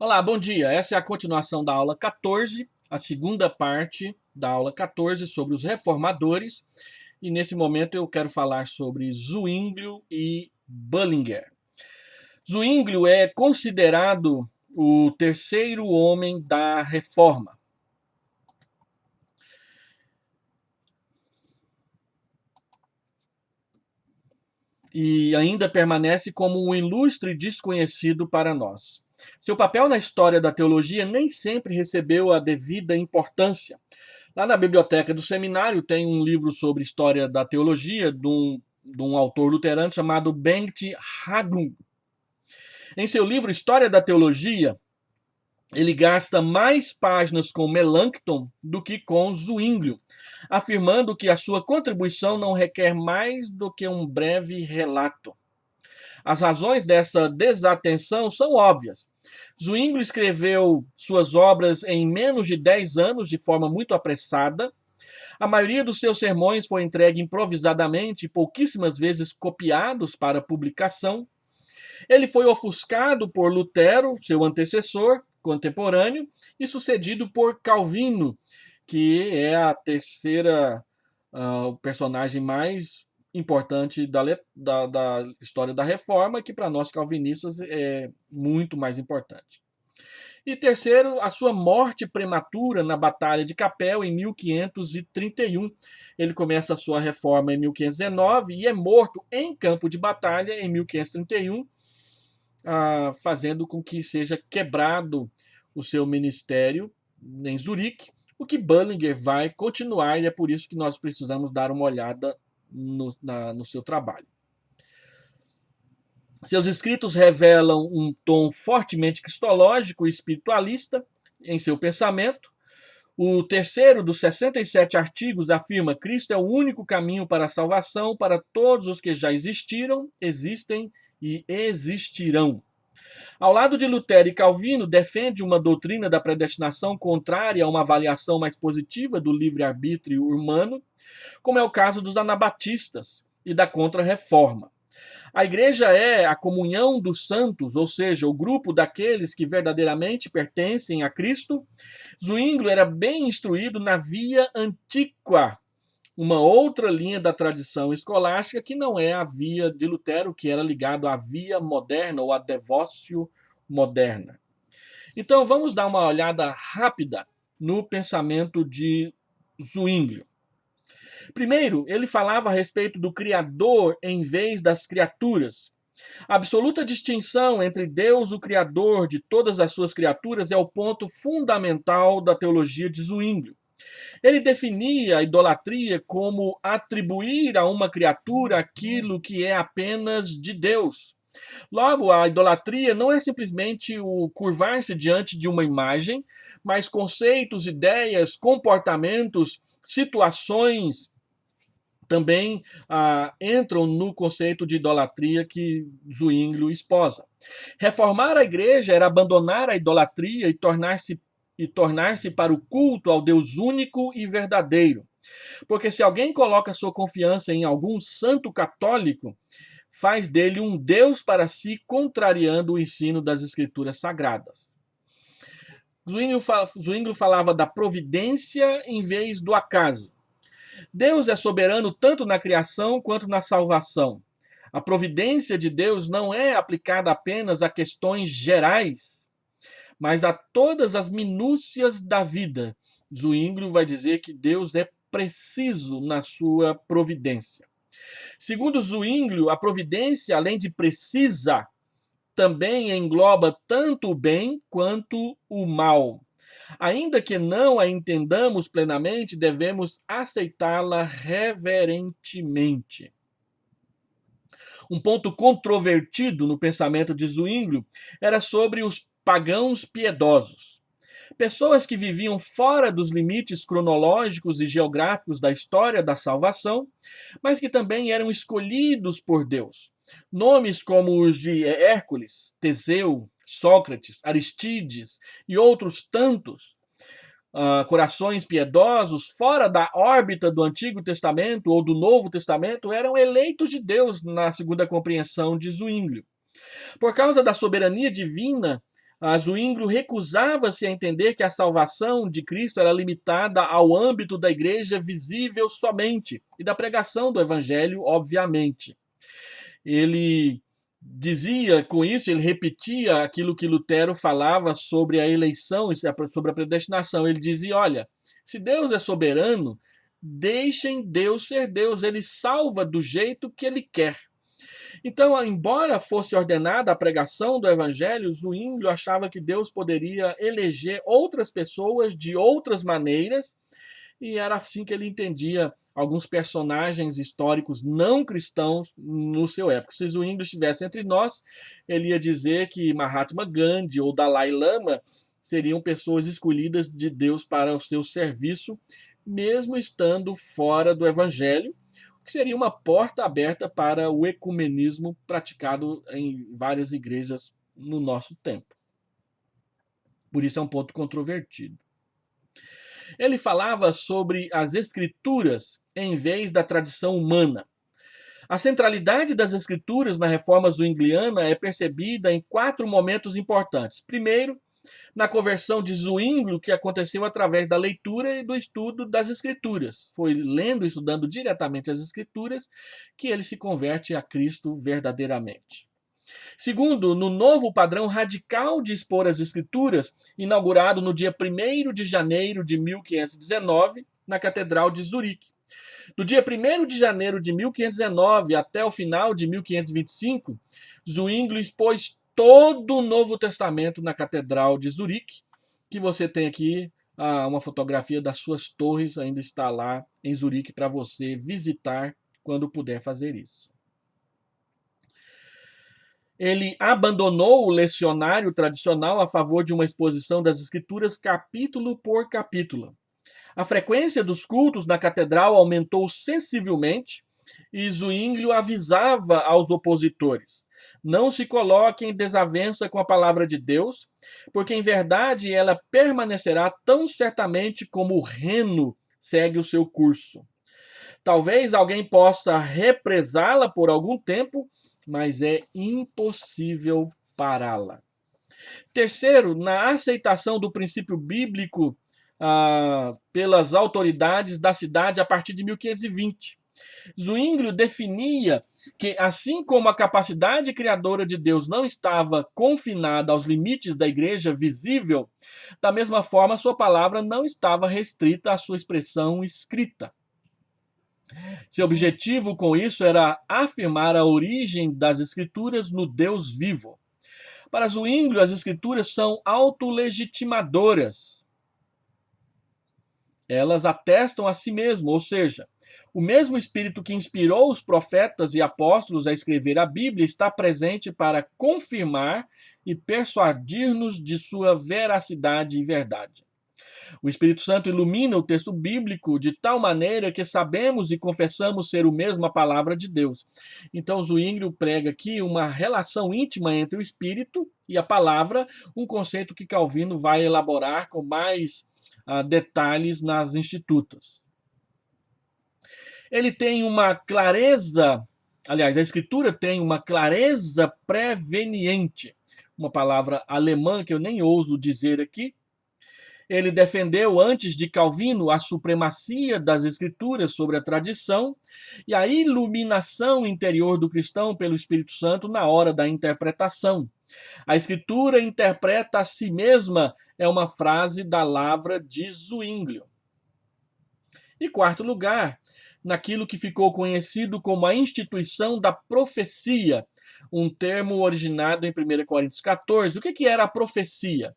Olá, bom dia. Essa é a continuação da aula 14, a segunda parte da aula 14 sobre os reformadores. E nesse momento eu quero falar sobre Zwinglio e Bullinger. Zwinglio é considerado o terceiro homem da Reforma. E ainda permanece como um ilustre desconhecido para nós. Seu papel na história da teologia nem sempre recebeu a devida importância. Lá na biblioteca do seminário tem um livro sobre história da teologia de um autor luterano chamado Bengt Haglund. Em seu livro História da Teologia, ele gasta mais páginas com Melanchthon do que com Zwinglio, afirmando que a sua contribuição não requer mais do que um breve relato. As razões dessa desatenção são óbvias. Zwinglio escreveu suas obras em menos de 10 anos de forma muito apressada. A maioria dos seus sermões foi entregue improvisadamente e pouquíssimas vezes copiados para publicação. Ele foi ofuscado por Lutero, seu antecessor contemporâneo, e sucedido por Calvino, que é a terceira o personagem mais importante da história da Reforma, que para nós calvinistas é muito mais importante. E terceiro, a sua morte prematura na Batalha de Capel em 1531. Ele começa a sua reforma em 1519 e é morto em campo de batalha em 1531, fazendo com que seja quebrado o seu ministério em Zurique, o que Bullinger vai continuar, e é por isso que nós precisamos dar uma olhada no seu trabalho. Seus escritos revelam um tom fortemente cristológico e espiritualista em seu pensamento. O terceiro dos 67 artigos afirma que Cristo é o único caminho para a salvação para todos os que já existiram, existem e existirão. Ao lado de Lutero e Calvino, defende uma doutrina da predestinação contrária a uma avaliação mais positiva do livre-arbítrio humano, como é o caso dos anabatistas e da Contra-Reforma. A igreja é a comunhão dos santos, ou seja, o grupo daqueles que verdadeiramente pertencem a Cristo. Zwinglio era bem instruído na via antiqua, uma outra linha da tradição escolástica que não é a via de Lutero, que era ligado à via moderna ou à devócio moderna. Então vamos dar uma olhada rápida no pensamento de Zwinglio. Primeiro, ele falava a respeito do Criador em vez das criaturas. A absoluta distinção entre Deus, o Criador de todas as suas criaturas, é o ponto fundamental da teologia de Zwinglio. Ele definia a idolatria como atribuir a uma criatura aquilo que é apenas de Deus. Logo, a idolatria não é simplesmente o curvar-se diante de uma imagem, mas conceitos, ideias, comportamentos, situações também entram no conceito de idolatria que Zwinglio esposa. Reformar a igreja era abandonar a idolatria e tornar-se para o culto ao Deus único e verdadeiro. Porque se alguém coloca sua confiança em algum santo católico, faz dele um Deus para si, contrariando o ensino das escrituras sagradas. Zwinglio falava da providência em vez do acaso. Deus é soberano tanto na criação quanto na salvação. A providência de Deus não é aplicada apenas a questões gerais, mas a todas as minúcias da vida. Zwinglio vai dizer que Deus é preciso na sua providência. Segundo Zwinglio, a providência, além de precisa, também engloba tanto o bem quanto o mal. Ainda que não a entendamos plenamente, devemos aceitá-la reverentemente. Um ponto controvertido no pensamento de Zwinglio era sobre os pagãos piedosos. Pessoas que viviam fora dos limites cronológicos e geográficos da história da salvação, mas que também eram escolhidos por Deus. Nomes como os de Hércules, Teseu, Sócrates, Aristides e outros tantos, corações piedosos fora da órbita do Antigo Testamento ou do Novo Testamento, eram eleitos de Deus na segunda compreensão de Zwinglio. Por causa da soberania divina, A Zwinglio recusava-se a entender que a salvação de Cristo era limitada ao âmbito da igreja visível somente e da pregação do evangelho, obviamente. Ele dizia com isso, ele repetia aquilo que Lutero falava sobre a eleição, sobre a predestinação. Ele dizia, olha, se Deus é soberano, deixem Deus ser Deus, ele salva do jeito que ele quer. Então, embora fosse ordenada a pregação do evangelho, Zwinglio achava que Deus poderia eleger outras pessoas de outras maneiras, e era assim que ele entendia alguns personagens históricos não cristãos no seu época. Se Zwinglio estivesse entre nós, ele ia dizer que Mahatma Gandhi ou Dalai Lama seriam pessoas escolhidas de Deus para o seu serviço, mesmo estando fora do evangelho, que seria uma porta aberta para o ecumenismo praticado em várias igrejas no nosso tempo. Por isso é um ponto controvertido. Ele falava sobre as escrituras em vez da tradição humana. A centralidade das escrituras na reforma zwingliana é percebida em 4 momentos importantes. Primeiro, na conversão de Zwinglio, que aconteceu através da leitura e do estudo das Escrituras. Foi lendo e estudando diretamente as Escrituras que ele se converte a Cristo verdadeiramente. Segundo, no novo padrão radical de expor as Escrituras, inaugurado no dia 1º de janeiro de 1519, na Catedral de Zurique. Do dia 1º de janeiro de 1519 até o final de 1525, Zwinglio expôs todo o Novo Testamento na Catedral de Zurique, que você tem aqui uma fotografia das suas torres, ainda está lá em Zurique para você visitar quando puder fazer isso. Ele abandonou o lecionário tradicional a favor de uma exposição das Escrituras capítulo por capítulo. A frequência dos cultos na catedral aumentou sensivelmente e Zwinglio avisava aos opositores: não se coloquem em desavença com a palavra de Deus, porque em verdade ela permanecerá tão certamente como o reno segue o seu curso. Talvez alguém possa represá-la por algum tempo, mas é impossível pará-la. Terceiro, na aceitação do princípio bíblico pelas autoridades da cidade a partir de 1520. Zwinglio definia que, assim como a capacidade criadora de Deus não estava confinada aos limites da igreja visível, da mesma forma sua palavra não estava restrita à sua expressão escrita. Seu objetivo com isso era afirmar a origem das Escrituras no Deus vivo. Para Zwinglio, as Escrituras são autolegitimadoras. Elas atestam a si mesmo, ou seja, o mesmo Espírito que inspirou os profetas e apóstolos a escrever a Bíblia está presente para confirmar e persuadir-nos de sua veracidade e verdade. O Espírito Santo ilumina o texto bíblico de tal maneira que sabemos e confessamos ser o mesmo a palavra de Deus. Então, Zwinglio prega aqui uma relação íntima entre o Espírito e a palavra, um conceito que Calvino vai elaborar com mais detalhes nas Institutas. Ele tem uma clareza, aliás, a Escritura tem uma clareza preveniente, uma palavra alemã que eu nem ouso dizer aqui. Ele defendeu antes de Calvino a supremacia das Escrituras sobre a tradição e a iluminação interior do cristão pelo Espírito Santo na hora da interpretação. A Escritura interpreta a si mesma é uma frase da Lavra de Zwinglio. E quarto lugar, naquilo que ficou conhecido como a instituição da profecia, um termo originado em 1 Coríntios 14. O que era a profecia?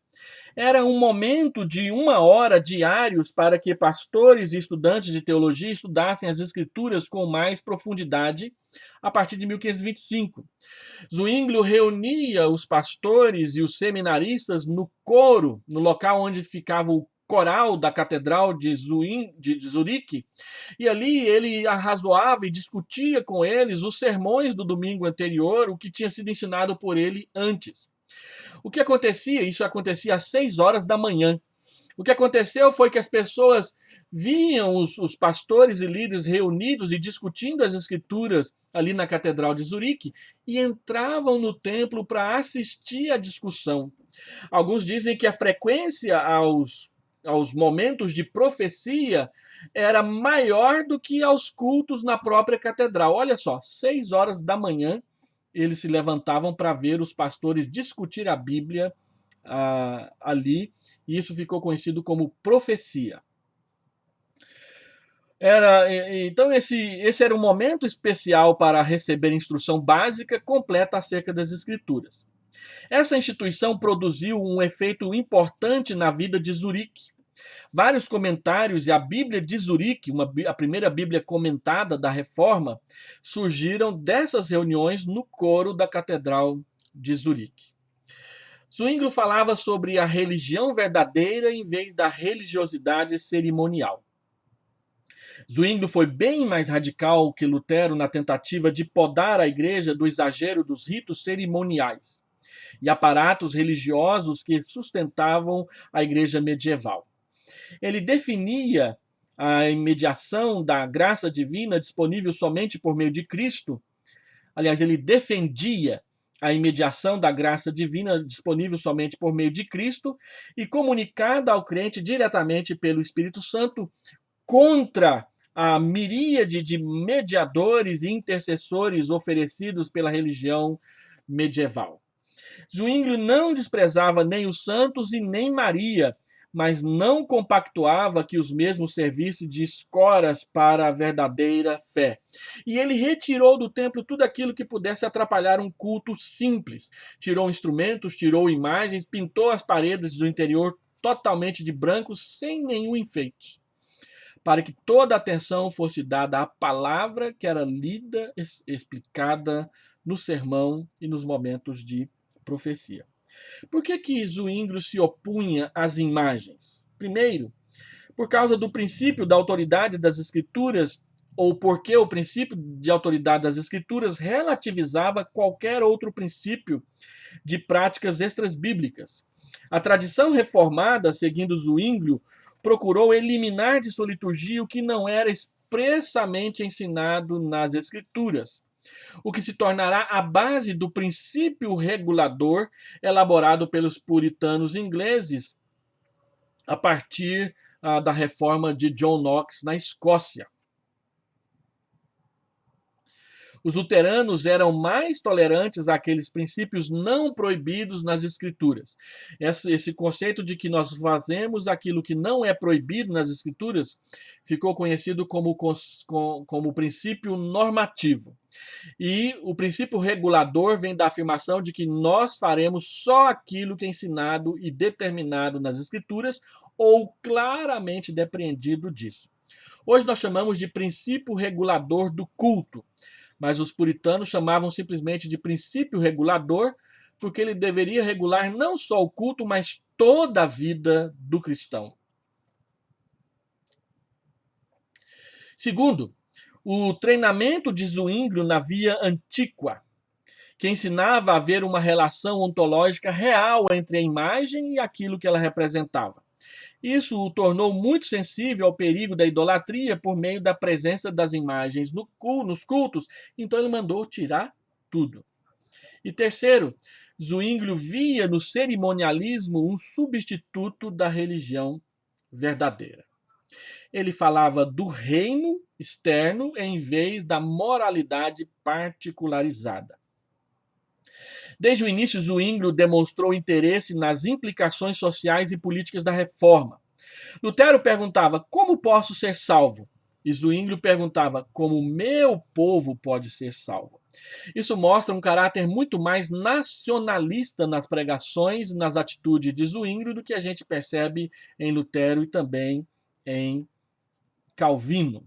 Era um momento de 1 hora diários para que pastores e estudantes de teologia estudassem as Escrituras com mais profundidade a partir de 1525. Zwinglio reunia os pastores e os seminaristas no coro, no local onde ficava o coral da Catedral de Zurique, e ali ele arrazoava e discutia com eles os sermões do domingo anterior, o que tinha sido ensinado por ele antes. O que acontecia? Isso acontecia às 6 horas da manhã. O que aconteceu foi que as pessoas viam os pastores e líderes reunidos e discutindo as escrituras ali na Catedral de Zurique e entravam no templo para assistir à discussão. Alguns dizem que a frequência aos momentos de profecia era maior do que aos cultos na própria catedral. Olha só, 6 horas da manhã eles se levantavam para ver os pastores discutir a Bíblia ali, e isso ficou conhecido como profecia. Então esse era um momento especial para receber instrução básica completa acerca das Escrituras. Essa instituição produziu um efeito importante na vida de Zurique. Vários comentários e a Bíblia de Zurique, a primeira Bíblia comentada da Reforma, surgiram dessas reuniões no coro da Catedral de Zurique. Zwinglio falava sobre a religião verdadeira em vez da religiosidade cerimonial. Zwinglio foi bem mais radical que Lutero na tentativa de podar a igreja do exagero dos ritos cerimoniais e aparatos religiosos que sustentavam a igreja medieval. Ele definia a imediação da graça divina disponível somente por meio de Cristo. Aliás, ele defendia a imediação da graça divina disponível somente por meio de Cristo e comunicada ao crente diretamente pelo Espírito Santo contra a miríade de mediadores e intercessores oferecidos pela religião medieval. Zwinglio não desprezava nem os santos e nem Maria, mas não compactuava que os mesmos servissem de escoras para a verdadeira fé. E ele retirou do templo tudo aquilo que pudesse atrapalhar um culto simples. Tirou instrumentos, tirou imagens, pintou as paredes do interior totalmente de branco, sem nenhum enfeite, para que toda a atenção fosse dada à palavra que era lida, explicada no sermão e nos momentos de profecia. Por que Zwinglio se opunha às imagens? Primeiro, por causa do princípio da autoridade das Escrituras, ou porque o princípio de autoridade das Escrituras relativizava qualquer outro princípio de práticas extrasbíblicas. A tradição reformada, seguindo Zwinglio, procurou eliminar de sua liturgia o que não era expressamente ensinado nas Escrituras, o que se tornará a base do princípio regulador elaborado pelos puritanos ingleses a partir da reforma de John Knox na Escócia. Os luteranos eram mais tolerantes àqueles princípios não proibidos nas Escrituras. Esse conceito de que nós fazemos aquilo que não é proibido nas Escrituras ficou conhecido como princípio normativo. E o princípio regulador vem da afirmação de que nós faremos só aquilo que é ensinado e determinado nas Escrituras ou claramente depreendido disso. Hoje nós chamamos de princípio regulador do culto, mas os puritanos chamavam simplesmente de princípio regulador porque ele deveria regular não só o culto, mas toda a vida do cristão. Segundo, o treinamento de Zwinglio na via antiqua, que ensinava a haver uma relação ontológica real entre a imagem e aquilo que ela representava. Isso o tornou muito sensível ao perigo da idolatria por meio da presença das imagens nos cultos, então ele mandou tirar tudo. E terceiro, Zwinglio via no cerimonialismo um substituto da religião verdadeira. Ele falava do reino externo em vez da moralidade particularizada. Desde o início, Zwinglio demonstrou interesse nas implicações sociais e políticas da reforma. Lutero perguntava, como posso ser salvo? E Zwinglio perguntava, como meu povo pode ser salvo? Isso mostra um caráter muito mais nacionalista nas pregações e nas atitudes de Zwinglio do que a gente percebe em Lutero e também em Calvino.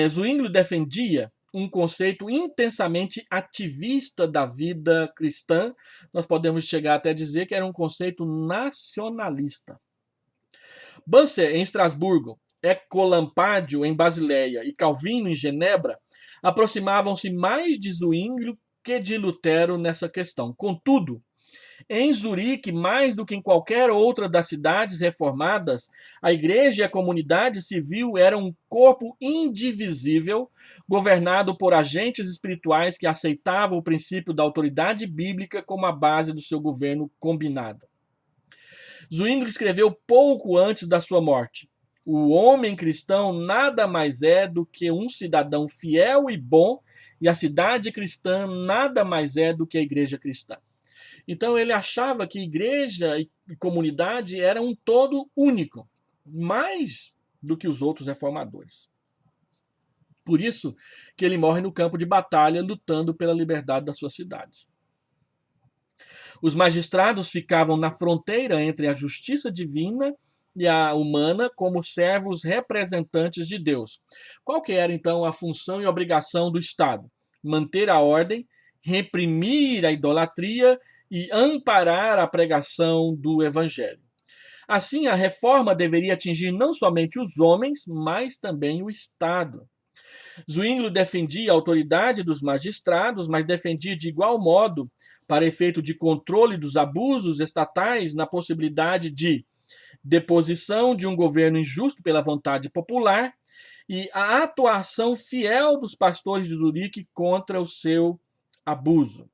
Zwinglio defendia um conceito intensamente ativista da vida cristã. Nós podemos chegar até a dizer que era um conceito nacionalista. Bucer, em Estrasburgo, Ecolampádio, em Basileia, e Calvino, em Genebra, aproximavam-se mais de Zwinglio que de Lutero nessa questão. Contudo, Em Zurique, mais do que em qualquer outra das cidades reformadas, a igreja e a comunidade civil eram um corpo indivisível, governado por agentes espirituais que aceitavam o princípio da autoridade bíblica como a base do seu governo combinado. Zwingli escreveu pouco antes da sua morte: o homem cristão nada mais é do que um cidadão fiel e bom, e a cidade cristã nada mais é do que a igreja cristã. Então ele achava que igreja e comunidade eram um todo único, mais do que os outros reformadores. Por isso que ele morre no campo de batalha, lutando pela liberdade da sua cidade. Os magistrados ficavam na fronteira entre a justiça divina e a humana como servos representantes de Deus. Qual que era, então, a função e obrigação do Estado? Manter a ordem, reprimir a idolatria e amparar a pregação do Evangelho. Assim, a reforma deveria atingir não somente os homens, mas também o Estado. Zwingli defendia a autoridade dos magistrados, mas defendia de igual modo, para efeito de controle dos abusos estatais, na possibilidade de deposição de um governo injusto pela vontade popular e a atuação fiel dos pastores de Zurique contra o seu abuso.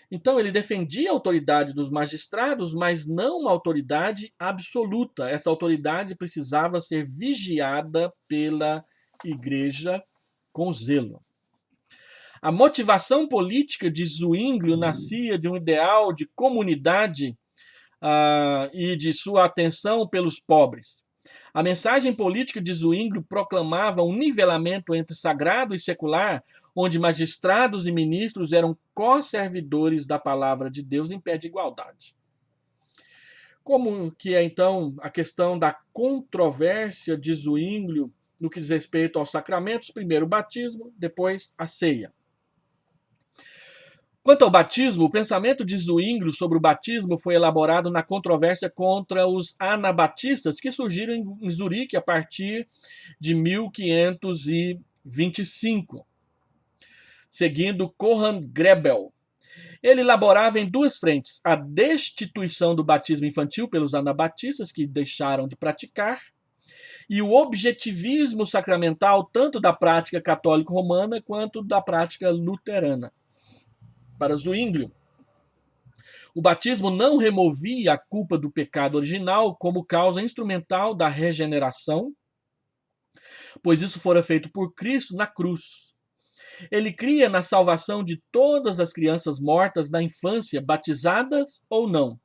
Então, ele defendia a autoridade dos magistrados, mas não uma autoridade absoluta. Essa autoridade precisava ser vigiada pela igreja com zelo. A motivação política de Zwingli nascia de um ideal de comunidade e de sua atenção pelos pobres. A mensagem política de Zwingli proclamava um nivelamento entre sagrado e secular, onde magistrados e ministros eram co-servidores da palavra de Deus em pé de igualdade. Como que é, então, a questão da controvérsia de Zwingli no que diz respeito aos sacramentos? Primeiro o batismo, depois a ceia. Quanto ao batismo, o pensamento de Zwingli sobre o batismo foi elaborado na controvérsia contra os anabatistas que surgiram em Zurique a partir de 1525, seguindo Johann Grebel. Ele elaborava em duas frentes: a destituição do batismo infantil pelos anabatistas, que deixaram de praticar, e o objetivismo sacramental, tanto da prática católico-romana quanto da prática luterana. Para Zwingli, o batismo não removia a culpa do pecado original como causa instrumental da regeneração, pois isso fora feito por Cristo na cruz. Ele cria na salvação de todas as crianças mortas na infância, batizadas ou não,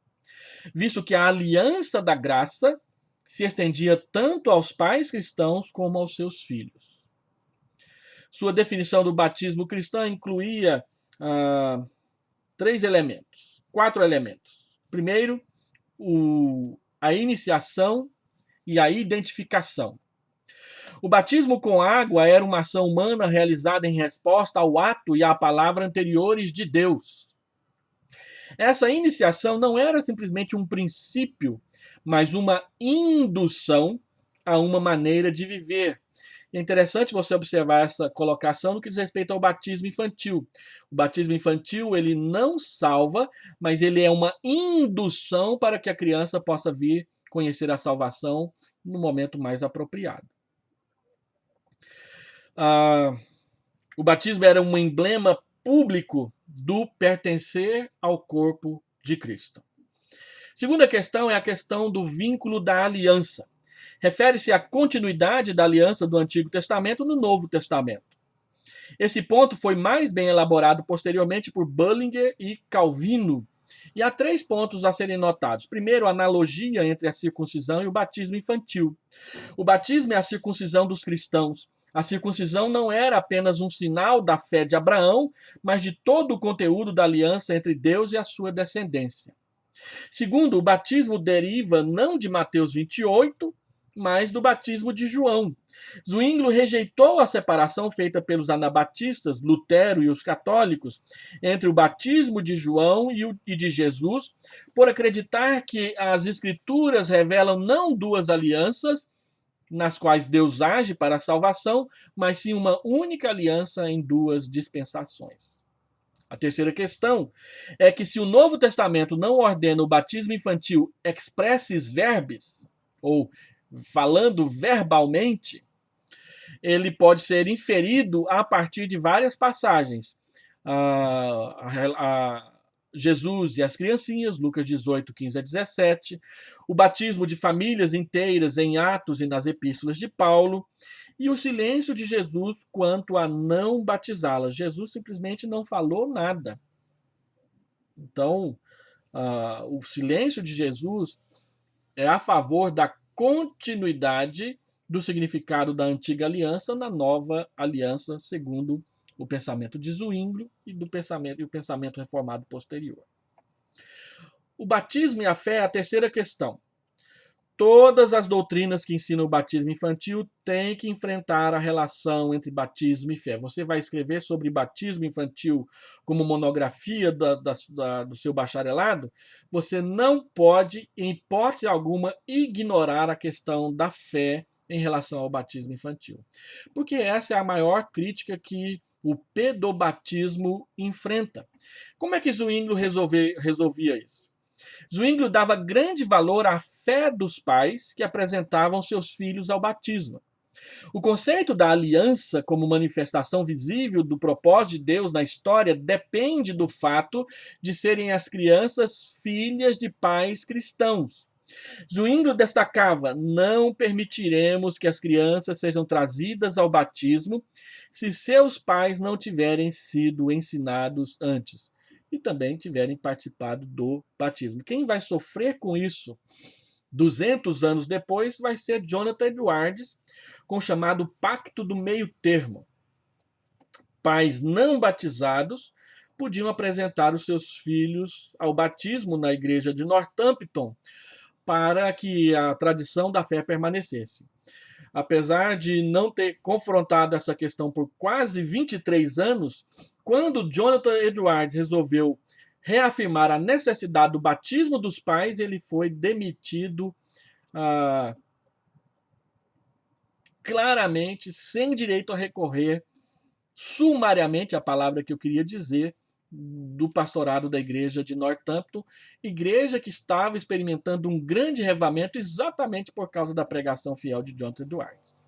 visto que a aliança da graça se estendia tanto aos pais cristãos como aos seus filhos. Sua definição do batismo cristão incluía quatro elementos. Primeiro, a iniciação e a identificação. O batismo com água era uma ação humana realizada em resposta ao ato e à palavra anteriores de Deus. Essa iniciação não era simplesmente um princípio, mas uma indução a uma maneira de viver. É interessante você observar essa colocação no que diz respeito ao batismo infantil. O batismo infantil, ele não salva, mas ele é uma indução para que a criança possa vir conhecer a salvação no momento mais apropriado. O batismo era um emblema público do pertencer ao corpo de Cristo. Segunda questão é a questão do vínculo da aliança. Refere-se à continuidade da aliança do Antigo Testamento no Novo Testamento. Esse ponto foi mais bem elaborado posteriormente por Bullinger e Calvino. E há 3 pontos a serem notados. Primeiro, a analogia entre a circuncisão e o batismo infantil. O batismo é a circuncisão dos cristãos. A circuncisão não era apenas um sinal da fé de Abraão, mas de todo o conteúdo da aliança entre Deus e a sua descendência. Segundo, o batismo deriva não de Mateus 28, mas do batismo de João. Zwingli rejeitou a separação feita pelos anabatistas, Lutero e os católicos entre o batismo de João e de Jesus, por acreditar que as escrituras revelam não duas alianças nas quais Deus age para a salvação, mas sim uma única aliança em duas dispensações. A terceira questão é que se o Novo Testamento não ordena o batismo infantil expressis verbis, ou falando verbalmente, ele pode ser inferido a partir de várias passagens. Jesus e as criancinhas, Lucas 18, 15 a 17, o batismo de famílias inteiras em Atos e nas epístolas de Paulo, e o silêncio de Jesus quanto a não batizá-las. Jesus simplesmente não falou nada. Então, o silêncio de Jesus é a favor da continuidade do significado da antiga aliança na nova aliança, segundo o pensamento de Zwinglio e o pensamento reformado posterior. O batismo e a fé é a terceira questão. Todas as doutrinas que ensinam o batismo infantil têm que enfrentar a relação entre batismo e fé. Você vai escrever sobre batismo infantil como monografia do seu bacharelado? Você não pode, em hipótese alguma, ignorar a questão da fé em relação ao batismo infantil. Porque essa é a maior crítica que o pedobatismo enfrenta. Como é que Zwinglio resolvia isso? Zwinglio dava grande valor à fé dos pais que apresentavam seus filhos ao batismo. O conceito da aliança como manifestação visível do propósito de Deus na história depende do fato de serem as crianças filhas de pais cristãos. Zwinglio destacava: não permitiremos que as crianças sejam trazidas ao batismo se seus pais não tiverem sido ensinados antes e também tiverem participado do batismo. Quem vai sofrer com isso 200 anos depois vai ser Jonathan Edwards, com o chamado Pacto do Meio Termo. Pais não batizados podiam apresentar os seus filhos ao batismo na igreja de Northampton para que a tradição da fé permanecesse. Apesar de não ter confrontado essa questão por quase 23 anos, quando Jonathan Edwards resolveu reafirmar a necessidade do batismo dos pais, ele foi demitido claramente, sem direito a recorrer, sumariamente, a palavra que eu queria dizer, do pastorado da igreja de Northampton, igreja que estava experimentando um grande revamento exatamente por causa da pregação fiel de Jonathan Edwards.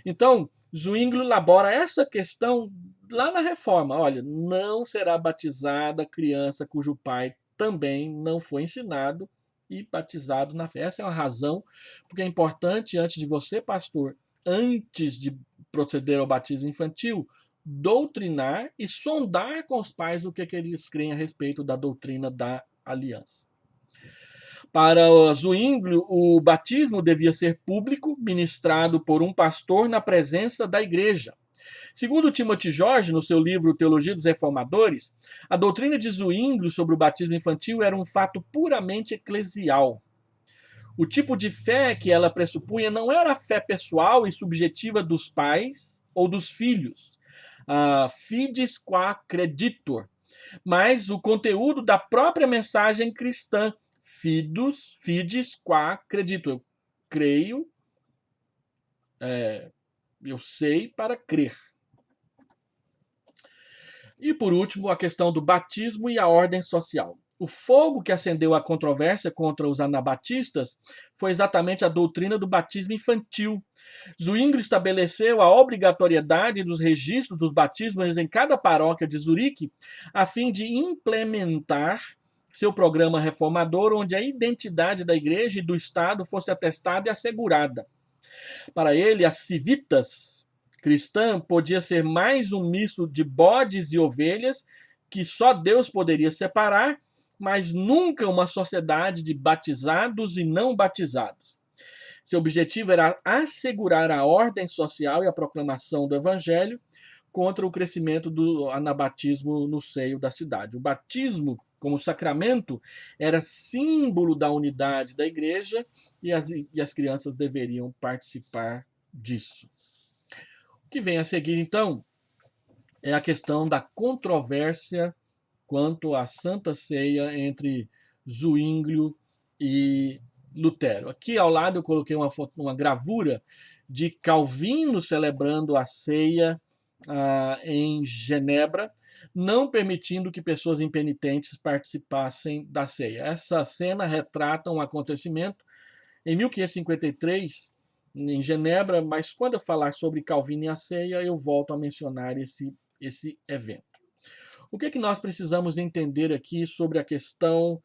Então, Zwinglio elabora essa questão lá na Reforma. Olha, não será batizada criança cujo pai também não foi ensinado e batizado na fé. Essa é uma razão porque é importante, antes de você, pastor, antes de proceder ao batismo infantil, doutrinar e sondar com os pais o que eles creem a respeito da doutrina da aliança. Para Zwinglio, o batismo devia ser público, ministrado por um pastor na presença da igreja. Segundo Timothy George, no seu livro Teologia dos Reformadores, a doutrina de Zwinglio sobre o batismo infantil era um fato puramente eclesial. O tipo de fé que ela pressupunha não era a fé pessoal e subjetiva dos pais ou dos filhos, fides qua creditor, mas o conteúdo da própria mensagem cristã, fides qua creditor. Eu creio, eu sei para crer. E por último, a questão do batismo e a ordem social. O fogo que acendeu a controvérsia contra os anabatistas foi exatamente a doutrina do batismo infantil. Zwinglio estabeleceu a obrigatoriedade dos registros dos batismos em cada paróquia de Zurique, a fim de implementar seu programa reformador, onde a identidade da igreja e do Estado fosse atestada e assegurada. Para ele, as civitas cristã podia ser mais um misto de bodes e ovelhas que só Deus poderia separar, mas nunca uma sociedade de batizados e não batizados. Seu objetivo era assegurar a ordem social e a proclamação do evangelho contra o crescimento do anabatismo no seio da cidade. O batismo, como sacramento, era símbolo da unidade da igreja e as crianças deveriam participar disso. O que vem a seguir, então, é a questão da controvérsia quanto à Santa Ceia entre Zwinglio e Lutero. Aqui ao lado eu coloquei uma gravura de Calvino celebrando a ceia em Genebra. não permitindo que pessoas impenitentes participassem da ceia. Essa cena retrata um acontecimento em 1553, em Genebra, mas quando eu falar sobre Calvino e a ceia, eu volto a mencionar esse evento. O que nós precisamos entender aqui sobre a questão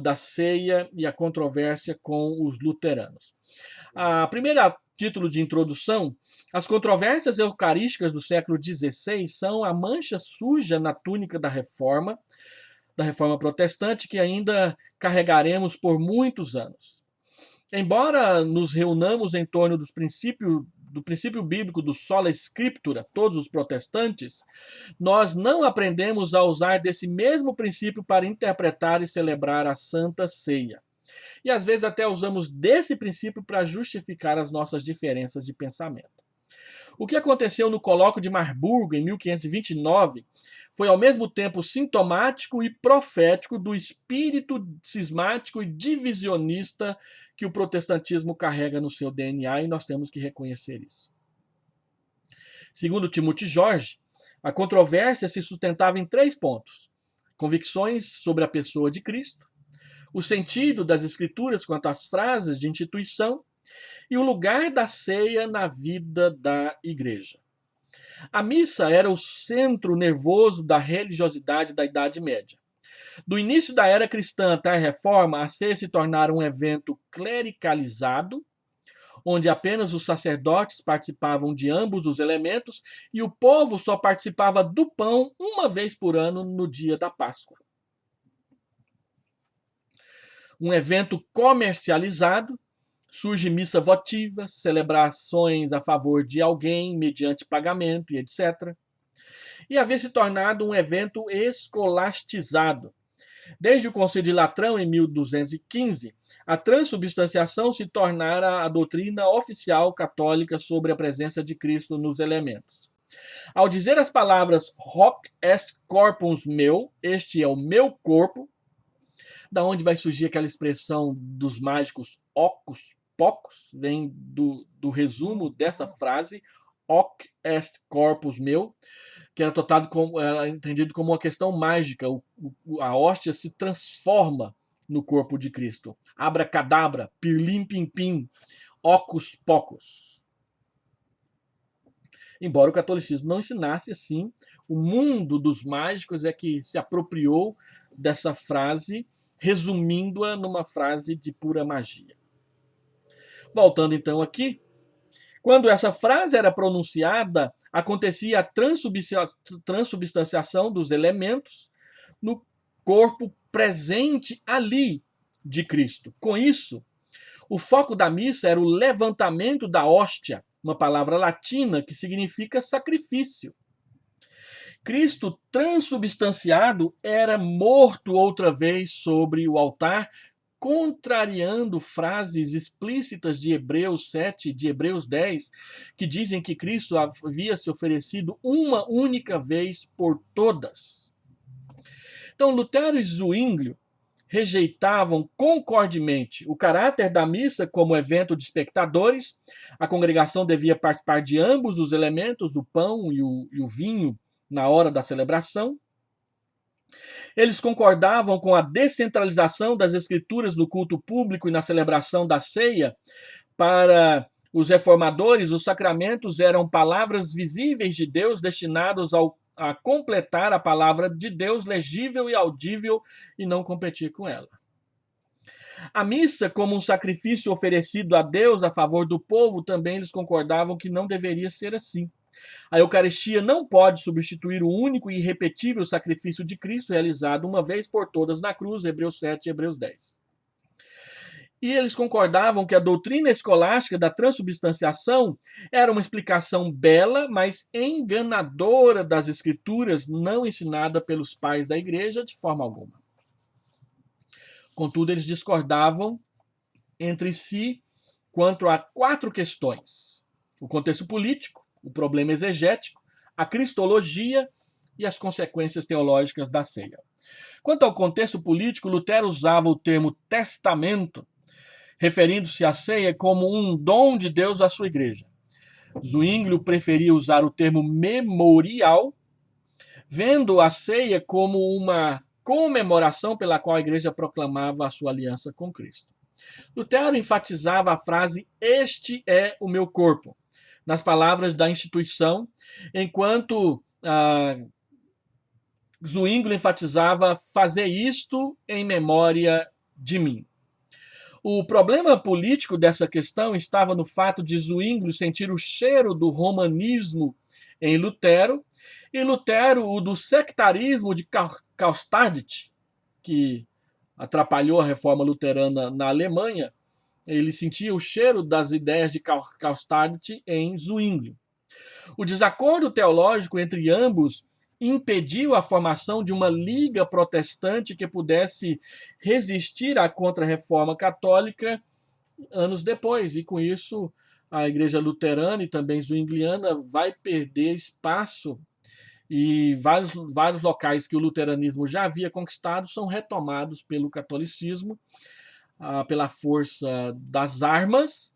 da ceia e a controvérsia com os luteranos? A primeira título de introdução, as controvérsias eucarísticas do século XVI são a mancha suja na túnica da Reforma Protestante, que ainda carregaremos por muitos anos. Embora nos reunamos em torno do princípio bíblico do sola scriptura, todos os protestantes, nós não aprendemos a usar desse mesmo princípio para interpretar e celebrar a Santa Ceia. E às vezes até usamos desse princípio para justificar as nossas diferenças de pensamento. O que aconteceu no Colóquio de Marburgo, em 1529, foi ao mesmo tempo sintomático e profético do espírito cismático e divisionista que o protestantismo carrega no seu DNA, e nós temos que reconhecer isso. Segundo Timothy George, a controvérsia se sustentava em 3 pontos: convicções sobre a pessoa de Cristo, o sentido das escrituras quanto às frases de instituição e o lugar da ceia na vida da igreja. A missa era o centro nervoso da religiosidade da Idade Média. Do início da era cristã até a Reforma, a ceia se tornara um evento clericalizado, onde apenas os sacerdotes participavam de ambos os elementos e o povo só participava do pão uma vez por ano no dia da Páscoa. Um evento comercializado, surge missa votiva, celebrações a favor de alguém mediante pagamento e etc. E havia se tornado um evento escolastizado. Desde o Concílio de Latrão, em 1215, a transubstanciação se tornara a doutrina oficial católica sobre a presença de Cristo nos elementos. Ao dizer as palavras hoc est corpus meu, este é o meu corpo, da onde vai surgir aquela expressão dos mágicos ocus pocus, vem do resumo dessa frase, hoc est corpus meu, que era entendido como uma questão mágica. A hóstia se transforma no corpo de Cristo. Abracadabra, pirlim pim pim, ocus pocus. Embora o catolicismo não ensinasse assim, o mundo dos mágicos é que se apropriou dessa frase, resumindo-a numa frase de pura magia. Voltando então aqui, quando essa frase era pronunciada, acontecia a transubstanciação dos elementos no corpo presente ali de Cristo. Com isso, o foco da missa era o levantamento da hóstia, uma palavra latina que significa sacrifício. Cristo transubstanciado era morto outra vez sobre o altar, contrariando frases explícitas de Hebreus 7 e de Hebreus 10, que dizem que Cristo havia se oferecido uma única vez por todas. Então, Lutero e Zwinglio rejeitavam concordemente o caráter da missa como evento de espectadores. A congregação devia participar de ambos os elementos, o pão e o vinho, na hora da celebração. Eles concordavam com a descentralização das escrituras no culto público e na celebração da ceia. Para os reformadores, os sacramentos eram palavras visíveis de Deus destinados a completar a palavra de Deus legível e audível e não competir com ela. A missa, como um sacrifício oferecido a Deus a favor do povo, também eles concordavam que não deveria ser assim. A Eucaristia não pode substituir o único e irrepetível sacrifício de Cristo realizado uma vez por todas na cruz, Hebreus 7 e Hebreus 10. E eles concordavam que a doutrina escolástica da transubstanciação era uma explicação bela, mas enganadora das Escrituras, não ensinada pelos pais da igreja de forma alguma. Contudo, eles discordavam entre si quanto a 4 questões: o contexto político, o problema exegético, a cristologia e as consequências teológicas da ceia. Quanto ao contexto político, Lutero usava o termo testamento, referindo-se à ceia como um dom de Deus à sua igreja. Zwinglio preferia usar o termo memorial, vendo a ceia como uma comemoração pela qual a igreja proclamava a sua aliança com Cristo. Lutero enfatizava a frase "Este é o meu corpo", nas palavras da instituição, enquanto Zwingli enfatizava "fazer isto em memória de mim". O problema político dessa questão estava no fato de Zwingli sentir o cheiro do romanismo em Lutero, e Lutero o do sectarismo de Karlstadt, que atrapalhou a reforma luterana na Alemanha. Ele sentia o cheiro das ideias de Karlstadt em Zwingli. O desacordo teológico entre ambos impediu a formação de uma liga protestante que pudesse resistir à contra-reforma católica anos depois, e com isso a igreja luterana e também zwingliana vai perder espaço, e vários locais que o luteranismo já havia conquistado são retomados pelo catolicismo, pela força das armas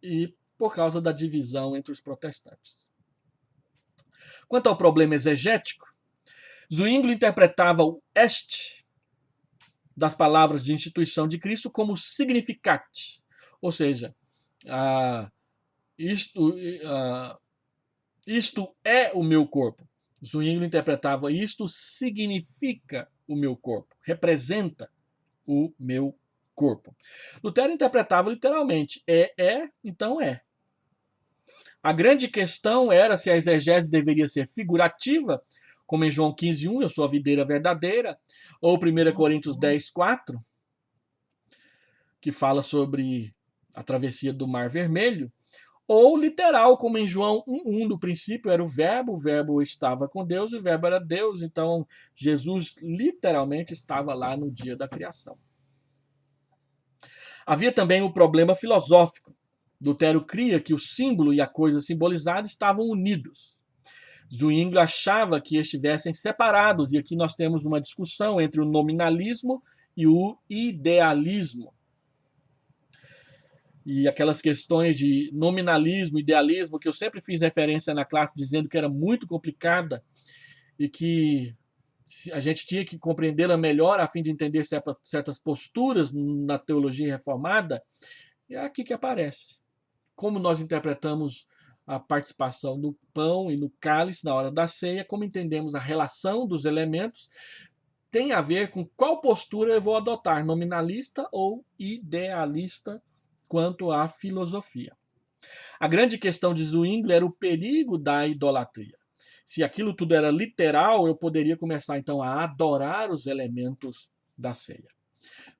e por causa da divisão entre os protestantes. Quanto ao problema exegético, Zwingli interpretava o est das palavras de instituição de Cristo como significat, ou seja, isto é o meu corpo. Zwingli interpretava isto significa o meu corpo, representa o meu corpo. Lutero interpretava literalmente então é. A grande questão era se a exegese deveria ser figurativa, como em João 15:1, eu sou a videira verdadeira, ou 1 Coríntios 10:4, que fala sobre a travessia do Mar Vermelho, ou literal, como em João 1:1, no princípio era o Verbo estava com Deus e o Verbo era Deus, então Jesus literalmente estava lá no dia da criação. Havia também o problema filosófico. Lutero cria que o símbolo e a coisa simbolizada estavam unidos. Zwingli achava que estivessem separados, e aqui nós temos uma discussão entre o nominalismo e o idealismo. E aquelas questões de nominalismo, idealismo, que eu sempre fiz referência na classe dizendo que era muito complicada e que a gente tinha que compreendê-la melhor a fim de entender certas posturas na teologia reformada, é aqui que aparece. Como nós interpretamos a participação do pão e no cálice na hora da ceia, como entendemos a relação dos elementos, tem a ver com qual postura eu vou adotar, nominalista ou idealista, quanto à filosofia. A grande questão de Zwingli era o perigo da idolatria. Se aquilo tudo era literal, eu poderia começar então a adorar os elementos da ceia.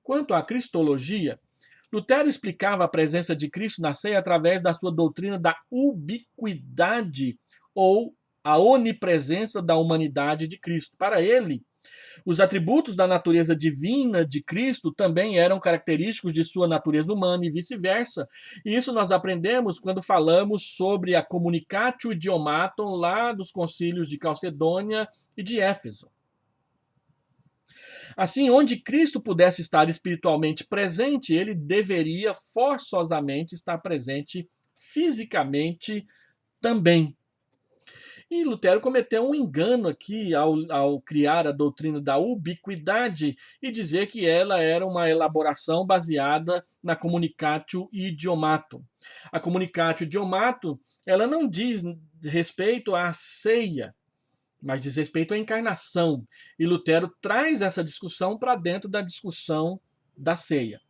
Quanto à cristologia, Lutero explicava a presença de Cristo na ceia através da sua doutrina da ubiquidade ou a onipresença da humanidade de Cristo. Para ele, os atributos da natureza divina de Cristo também eram característicos de sua natureza humana e vice-versa. E isso nós aprendemos quando falamos sobre a communicatio idiomatum lá dos concílios de Calcedônia e de Éfeso. Assim, onde Cristo pudesse estar espiritualmente presente, ele deveria forçosamente estar presente fisicamente também. E Lutero cometeu um engano aqui ao criar a doutrina da ubiquidade e dizer que ela era uma elaboração baseada na communicatio idiomatum. A communicatio idiomatum, ela não diz respeito à ceia, mas diz respeito à encarnação. E Lutero traz essa discussão para dentro da discussão da ceia.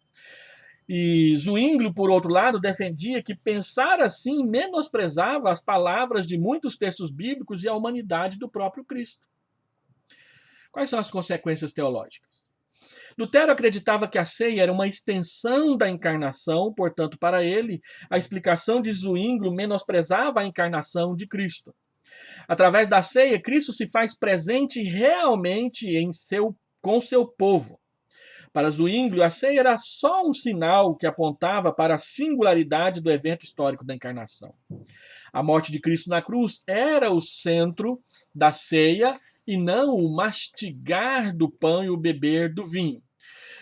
E Zwingli, por outro lado, defendia que pensar assim menosprezava as palavras de muitos textos bíblicos e a humanidade do próprio Cristo. Quais são as consequências teológicas? Lutero acreditava que a ceia era uma extensão da encarnação, portanto, para ele, a explicação de Zwingli menosprezava a encarnação de Cristo. Através da ceia, Cristo se faz presente realmente com seu povo. Para Zwingli, a ceia era só um sinal que apontava para a singularidade do evento histórico da encarnação. A morte de Cristo na cruz era o centro da ceia e não o mastigar do pão e o beber do vinho.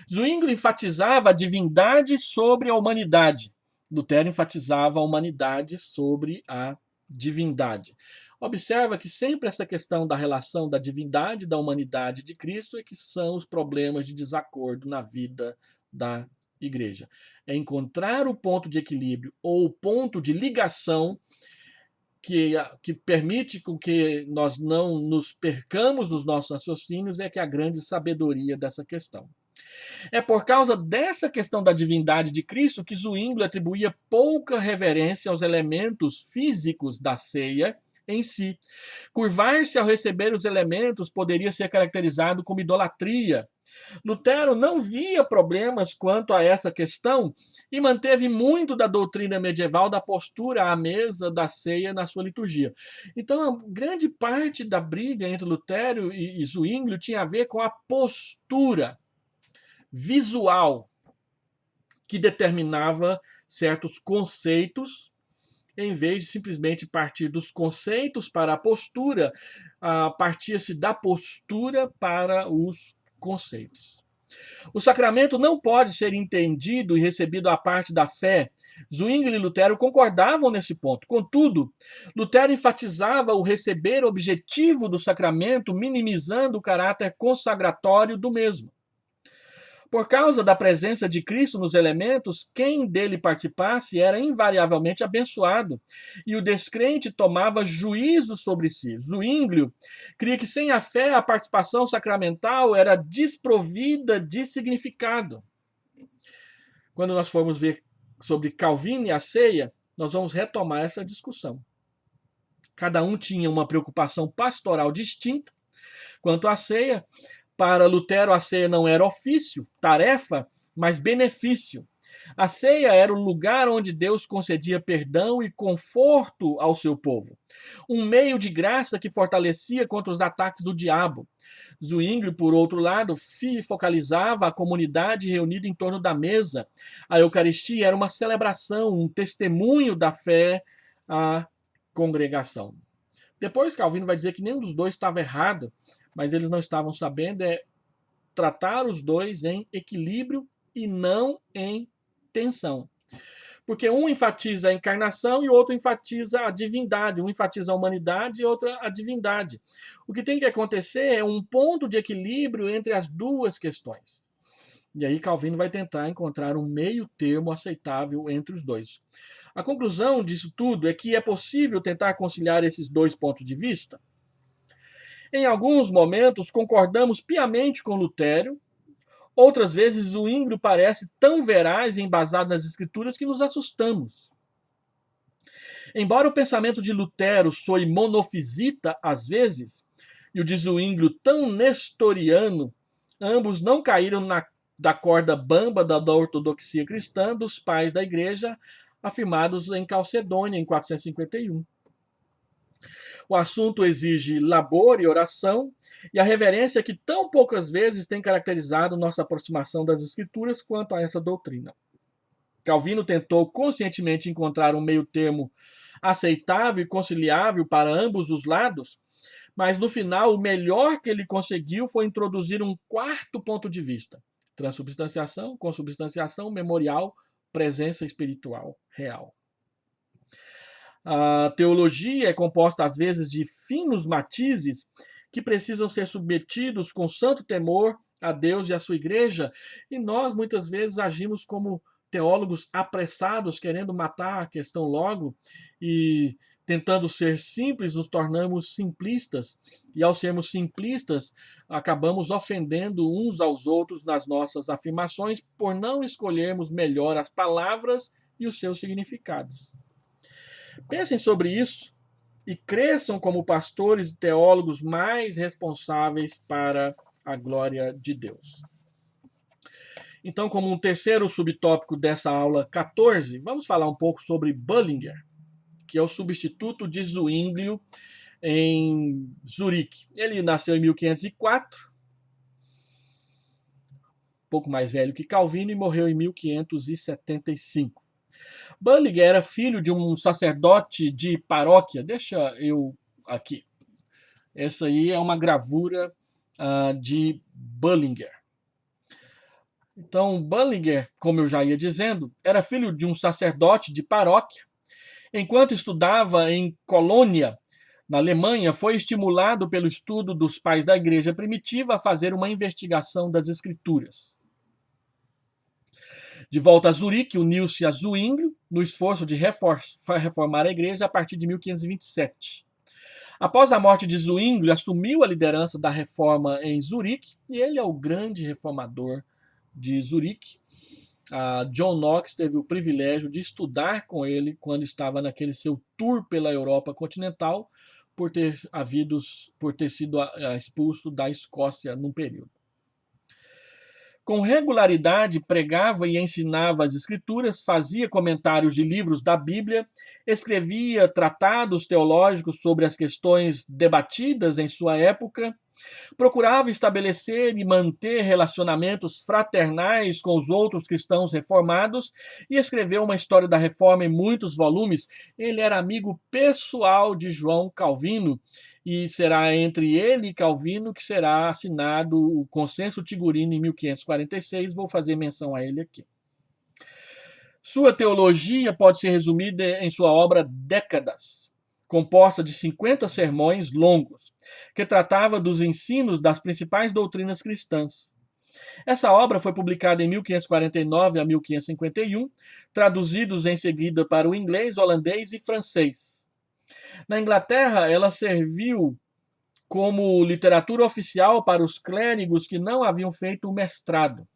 Zwingli enfatizava a divindade sobre a humanidade. Lutero enfatizava a humanidade sobre a divindade. observa que sempre essa questão da relação da divindade e da humanidade de Cristo é que são os problemas de desacordo na vida da igreja. É encontrar o ponto de equilíbrio ou o ponto de ligação que permite com que nós não nos percamos nos nossos raciocínios é que é a grande sabedoria dessa questão. É por causa dessa questão da divindade de Cristo que Zwingli atribuía pouca reverência aos elementos físicos da ceia em si. Curvar-se ao receber os elementos poderia ser caracterizado como idolatria. Lutero não via problemas quanto a essa questão e manteve muito da doutrina medieval da postura à mesa da ceia na sua liturgia. Então, grande parte da briga entre Lutero e Zwingli tinha a ver com a postura visual que determinava certos conceitos, em vez de simplesmente partir dos conceitos para a postura, partia-se da postura para os conceitos. O sacramento não pode ser entendido e recebido à parte da fé. Zwingli e Lutero concordavam nesse ponto. Contudo, Lutero enfatizava o receber objetivo do sacramento, minimizando o caráter consagratório do mesmo. Por causa da presença de Cristo nos elementos, quem dele participasse era invariavelmente abençoado, e o descrente tomava juízo sobre si. Zwingli cria que sem a fé a participação sacramental era desprovida de significado. Quando nós formos ver sobre Calvino e a ceia, nós vamos retomar essa discussão. Cada um tinha uma preocupação pastoral distinta quanto à ceia. Para Lutero, a ceia não era ofício, tarefa, mas benefício. A ceia era o lugar onde Deus concedia perdão e conforto ao seu povo. Um meio de graça que fortalecia contra os ataques do diabo. Zwingli, por outro lado, focalizava a comunidade reunida em torno da mesa. A Eucaristia era uma celebração, um testemunho da fé à congregação. Depois Calvino vai dizer que nenhum dos dois estava errado, mas eles não estavam sabendo tratar os dois em equilíbrio e não em tensão. Porque um enfatiza a encarnação e o outro enfatiza a divindade. Um enfatiza a humanidade e outro a divindade. O que tem que acontecer é um ponto de equilíbrio entre as duas questões. E aí Calvino vai tentar encontrar um meio termo aceitável entre os dois. A conclusão disso tudo é que é possível tentar conciliar esses dois pontos de vista. Em alguns momentos concordamos piamente com Lutero, outras vezes o Zwingli parece tão veraz e embasado nas escrituras que nos assustamos. Embora o pensamento de Lutero soe monofisita às vezes, e o de Zwingli tão nestoriano, ambos não caíram da corda bamba da ortodoxia cristã dos pais da igreja, afirmados em Calcedônia, em 451. O assunto exige labor e oração, e a reverência que tão poucas vezes tem caracterizado nossa aproximação das Escrituras quanto a essa doutrina. Calvino tentou conscientemente encontrar um meio termo aceitável e conciliável para ambos os lados, mas no final o melhor que ele conseguiu foi introduzir um quarto ponto de vista: transubstanciação, consubstanciação, memorial, presença espiritual real. A teologia é composta às vezes de finos matizes que precisam ser submetidos com santo temor a Deus e à sua igreja, e nós muitas vezes agimos como teólogos apressados, querendo matar a questão logo, e tentando ser simples, nos tornamos simplistas, e ao sermos simplistas, acabamos ofendendo uns aos outros nas nossas afirmações por não escolhermos melhor as palavras e os seus significados. Pensem sobre isso e cresçam como pastores e teólogos mais responsáveis para a glória de Deus. Então, como um terceiro subtópico dessa aula 14, vamos falar um pouco sobre Bullinger, que é o substituto de Zwingli em Zurique. Ele nasceu em 1504, um pouco mais velho que Calvino, e morreu em 1575. Bullinger era filho de um sacerdote de paróquia. Deixa eu aqui. Essa aí é uma gravura de Bullinger. Então, Bullinger, como eu já ia dizendo, era filho de um sacerdote de paróquia. Enquanto estudava em Colônia, na Alemanha, foi estimulado pelo estudo dos pais da igreja primitiva a fazer uma investigação das escrituras. De volta a Zurique, uniu-se a Zwinglio no esforço de reformar a igreja a partir de 1527. Após a morte de Zwinglio, assumiu a liderança da reforma em Zurique, e ele é o grande reformador de Zurique. John Knox teve o privilégio de estudar com ele quando estava naquele seu tour pela Europa continental, por ter sido expulso da Escócia num período. Com regularidade pregava e ensinava as escrituras, fazia comentários de livros da Bíblia, escrevia tratados teológicos sobre as questões debatidas em sua época, procurava estabelecer e manter relacionamentos fraternais com os outros cristãos reformados e escreveu uma história da reforma em muitos volumes. Ele era amigo pessoal de João Calvino, e será entre ele e Calvino que será assinado o Consenso Tigurino em 1546. Vou fazer menção a ele aqui. Sua teologia pode ser resumida em sua obra Décadas, composta de 50 sermões longos, que tratava dos ensinos das principais doutrinas cristãs. Essa obra foi publicada em 1549 a 1551, traduzidos em seguida para o inglês, holandês e francês. Na Inglaterra, ela serviu como literatura oficial para os clérigos que não haviam feito o mestrado.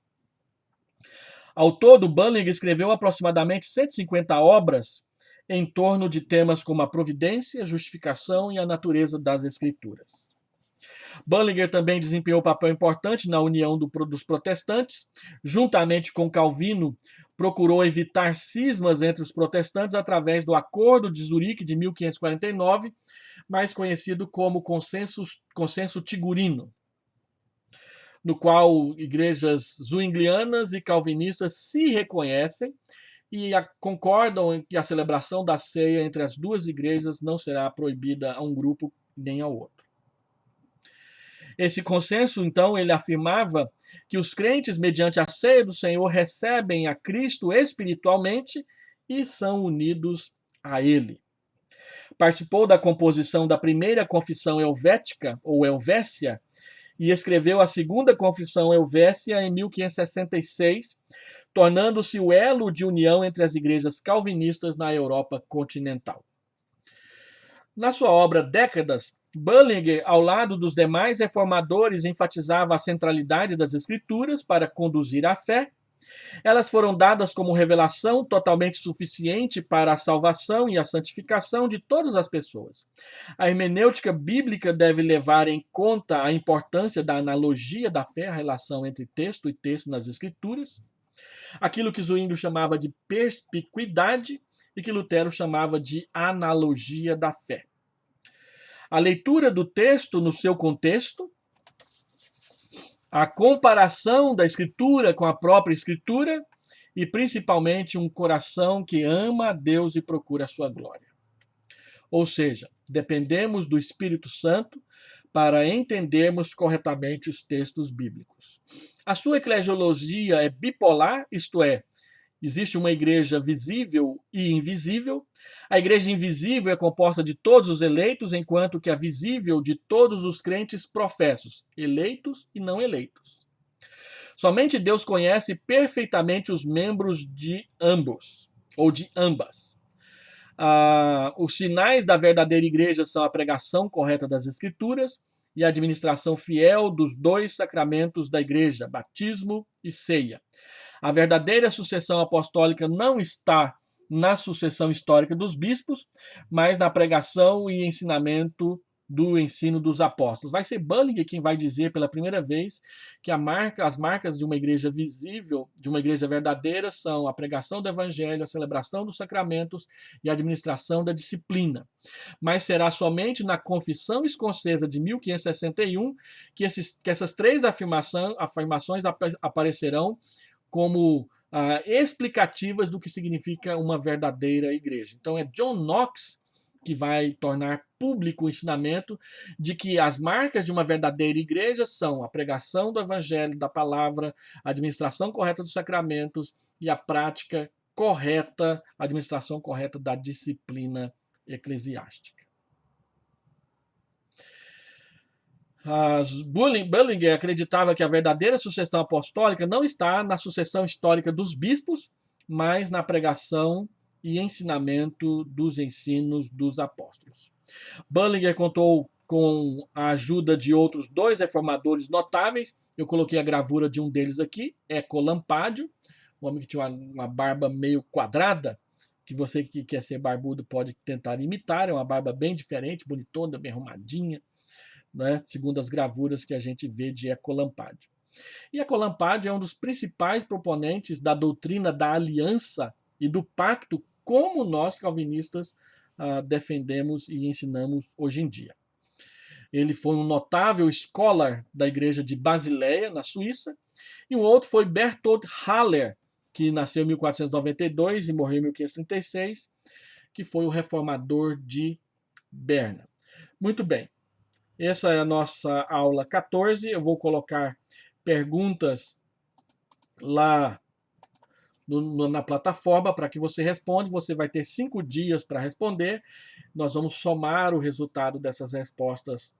Ao todo, Bullinger escreveu aproximadamente 150 obras em torno de temas como a providência, justificação e a natureza das escrituras. Bullinger também desempenhou um papel importante na união dos protestantes. Juntamente com Calvino, procurou evitar cismas entre os protestantes através do Acordo de Zurique de 1549, mais conhecido como Consenso Tigurino, no qual igrejas zwinglianas e calvinistas se reconhecem e concordam que a celebração da ceia entre as duas igrejas não será proibida a um grupo nem ao outro. Esse consenso, então, ele afirmava que os crentes, mediante a ceia do Senhor, recebem a Cristo espiritualmente e são unidos a Ele. Participou da composição da primeira confissão helvética, ou Helvécia, e escreveu a segunda confissão Helvécia em 1566, tornando-se o elo de união entre as igrejas calvinistas na Europa continental. Na sua obra Décadas, Bullinger, ao lado dos demais reformadores, enfatizava a centralidade das Escrituras para conduzir à fé. Elas foram dadas como revelação totalmente suficiente para a salvação e a santificação de todas as pessoas. A hermenêutica bíblica deve levar em conta a importância da analogia da fé, a relação entre texto e texto nas Escrituras, aquilo que Zwinglio chamava de perspicuidade e que Lutero chamava de analogia da fé. A leitura do texto no seu contexto, a comparação da Escritura com a própria Escritura e, principalmente, um coração que ama a Deus e procura a sua glória. Ou seja, dependemos do Espírito Santo para entendermos corretamente os textos bíblicos. A sua eclesiologia é bipolar, isto é, existe uma igreja visível e invisível. A igreja invisível é composta de todos os eleitos, enquanto que a visível de todos os crentes professos, eleitos e não eleitos. Somente Deus conhece perfeitamente os membros de ambos, ou de ambas. Os sinais da verdadeira igreja são a pregação correta das Escrituras e a administração fiel dos dois sacramentos da igreja, batismo e ceia. A verdadeira sucessão apostólica não está na sucessão histórica dos bispos, mas na pregação e ensinamento do ensino dos apóstolos. Vai ser Bullinger quem vai dizer pela primeira vez que as marcas de uma igreja visível, de uma igreja verdadeira, são a pregação do evangelho, a celebração dos sacramentos e a administração da disciplina. Mas será somente na Confissão Escocesa de 1561 que essas três afirmações aparecerão como explicativas do que significa uma verdadeira igreja. Então é John Knox que vai tornar público o ensinamento de que as marcas de uma verdadeira igreja são a pregação do evangelho, da palavra, a administração correta dos sacramentos e a prática correta, a administração correta da disciplina eclesiástica. Bullinger acreditava que a verdadeira sucessão apostólica não está na sucessão histórica dos bispos, mas na pregação e ensinamento dos ensinos dos apóstolos. Bullinger contou com a ajuda de outros dois reformadores notáveis. Eu coloquei a gravura de um deles aqui, Ecolampádio, um homem que tinha uma barba meio quadrada, que você que quer ser barbudo pode tentar imitar. É uma barba bem diferente, bonitona, bem arrumadinha, né? Segundo as gravuras que a gente vê de Ecolampádio. E Ecolampádio é um dos principais proponentes da doutrina da aliança e do pacto, como nós calvinistas defendemos e ensinamos hoje em dia. Ele foi um notável scholar da igreja de Basileia, na Suíça, e um outro foi Bertold Haller, que nasceu em 1492 e morreu em 1536, que foi o reformador de Berna. Muito bem, essa é a nossa aula 14. Eu vou colocar perguntas lá na plataforma para que você responda. Você vai ter 5 dias para responder. Nós vamos somar o resultado dessas respostas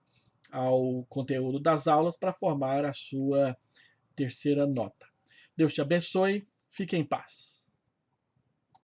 ao conteúdo das aulas para formar a sua terceira nota. Deus te abençoe. Fique em paz.